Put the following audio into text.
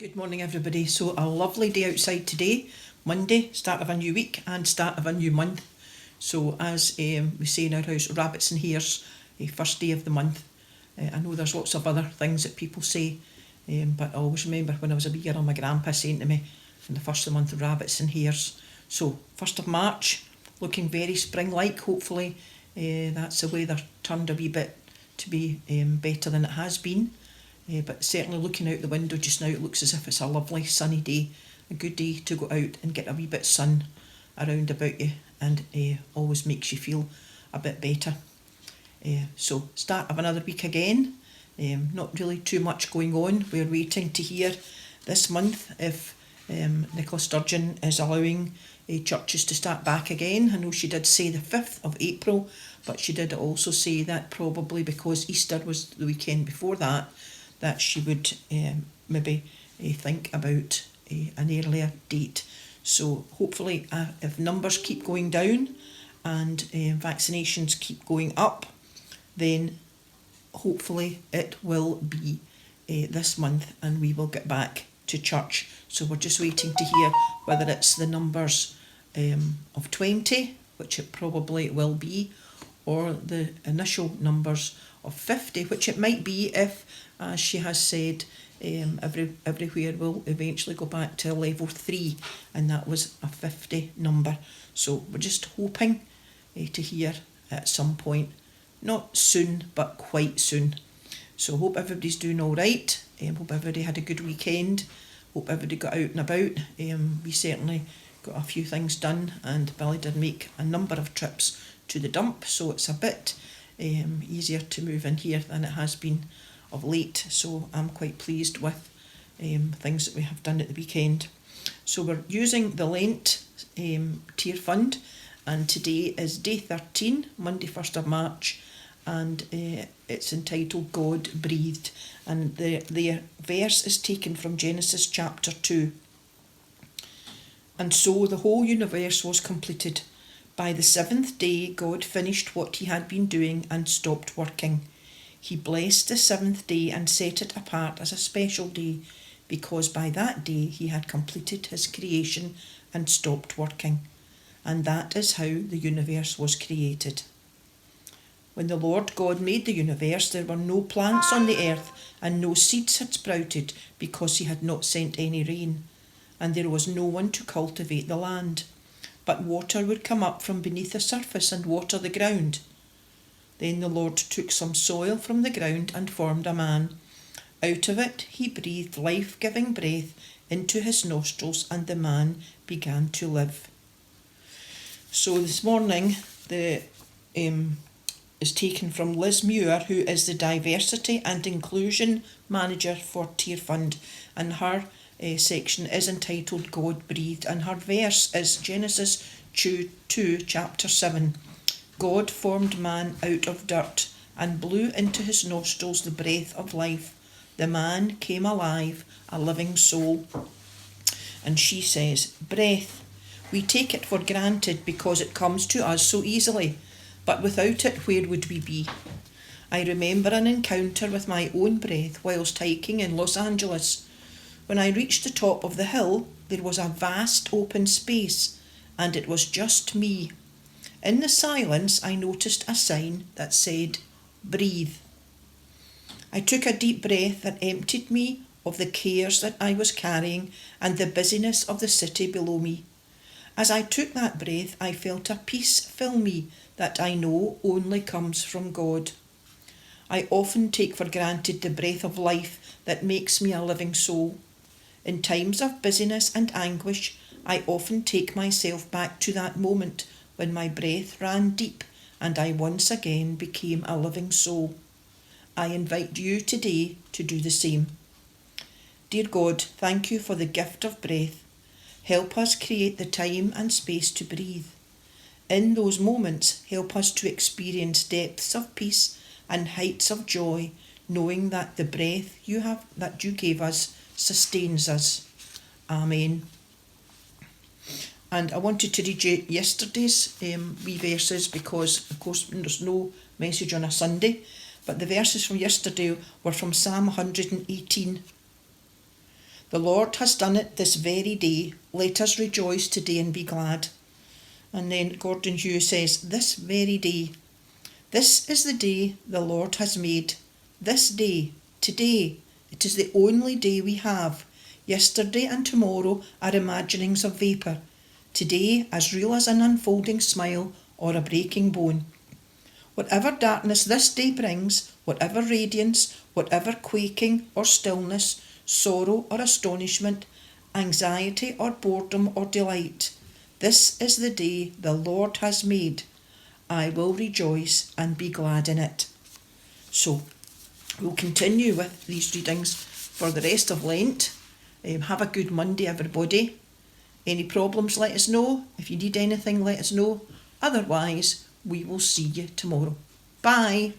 Good morning everybody. So a lovely day outside today, Monday, start of a new week and start of a new month. So as we say in our house, rabbits and hares, first day of the month. I know there's lots of other things that people say, but I always remember when I was a wee girl, my grandpa saying to me, in the first of the month, rabbits and hares. So 1st of March, looking very spring-like, hopefully that's the weather turned a wee bit to be better than it has been. But certainly looking out the window just now, it looks as if it's a lovely sunny day, a good day to go out and get a wee bit of sun around about you, and always makes you feel a bit better. So start of another week again, not really too much going on. We're waiting to hear this month if Nicola Sturgeon is allowing churches to start back again. I know she did say the 5th of April, but she did also say that probably because Easter was the weekend before that she would maybe think about an earlier date. So hopefully if numbers keep going down and vaccinations keep going up, then hopefully it will be this month and we will get back to church. So we're just waiting to hear whether it's the numbers of 20, which it probably will be, or the initial numbers of 50, which it might be if, as she has said, everywhere will eventually go back to level 3, and that was a 50 number. So we're just hoping to hear at some point, not soon, but quite soon. So hope everybody's doing all right. Hope everybody had a good weekend. Hope everybody got out and about. We certainly got a few things done, and Billy did make a number of trips to the dump, so it's a bit easier to move in here than it has been of late. So I'm quite pleased with things that we have done at the weekend. So we're using the Lent tier fund, and today is day 13, Monday 1st of March, and it's entitled God Breathed, and the verse is taken from Genesis chapter 2. And so the whole universe was completed. By the 7th day, God finished what he had been doing and stopped working. He blessed the 7th day and set it apart as a special day, because by that day he had completed his creation and stopped working. And that is how the universe was created. When the Lord God made the universe, there were no plants on the earth, and no seeds had sprouted, because he had not sent any rain. And there was no one to cultivate the land. But water would come up from beneath the surface and water the ground. Then the Lord took some soil from the ground and formed a man. Out of it he breathed life-giving breath into his nostrils, and the man began to live. So this morning is taken from Liz Muir, who is the Diversity and Inclusion Manager for Tier Fund, and her section is entitled God Breathed, and her verse is Genesis 2 chapter 7. God formed man out of dirt and blew into his nostrils the breath of life. The man came alive, a living soul. And she says, breath, we take it for granted because it comes to us so easily, but without it, where would we be? I remember an encounter with my own breath whilst hiking in Los Angeles. When I reached the top of the hill, there was a vast open space, and it was just me. In the silence, I noticed a sign that said, breathe. I took a deep breath that emptied me of the cares that I was carrying and the busyness of the city below me. As I took that breath, I felt a peace fill me that I know only comes from God. I often take for granted the breath of life that makes me a living soul. In times of busyness and anguish, I often take myself back to that moment when my breath ran deep and I once again became a living soul. I invite you today to do the same. Dear God, thank you for the gift of breath. Help us create the time and space to breathe. In those moments, help us to experience depths of peace and heights of joy, knowing that the breath that you gave us sustains us. Amen. And I wanted to read you yesterday's wee verses because, of course, there's no message on a Sunday, but the verses from yesterday were from Psalm 118. The Lord has done it this very day. Let us rejoice today and be glad. And then Gordon Hugh says, this very day. This is the day the Lord has made. This day, today, it is the only day we have. Yesterday and tomorrow are imaginings of vapour. Today as real as an unfolding smile or a breaking bone. Whatever darkness this day brings, whatever radiance, whatever quaking or stillness, sorrow or astonishment, anxiety or boredom or delight, this is the day the Lord has made. I will rejoice and be glad in it. So, we'll continue with these readings for the rest of Lent. Have a good Monday, everybody. Any problems, let us know. If you need anything, let us know. Otherwise, we will see you tomorrow. Bye.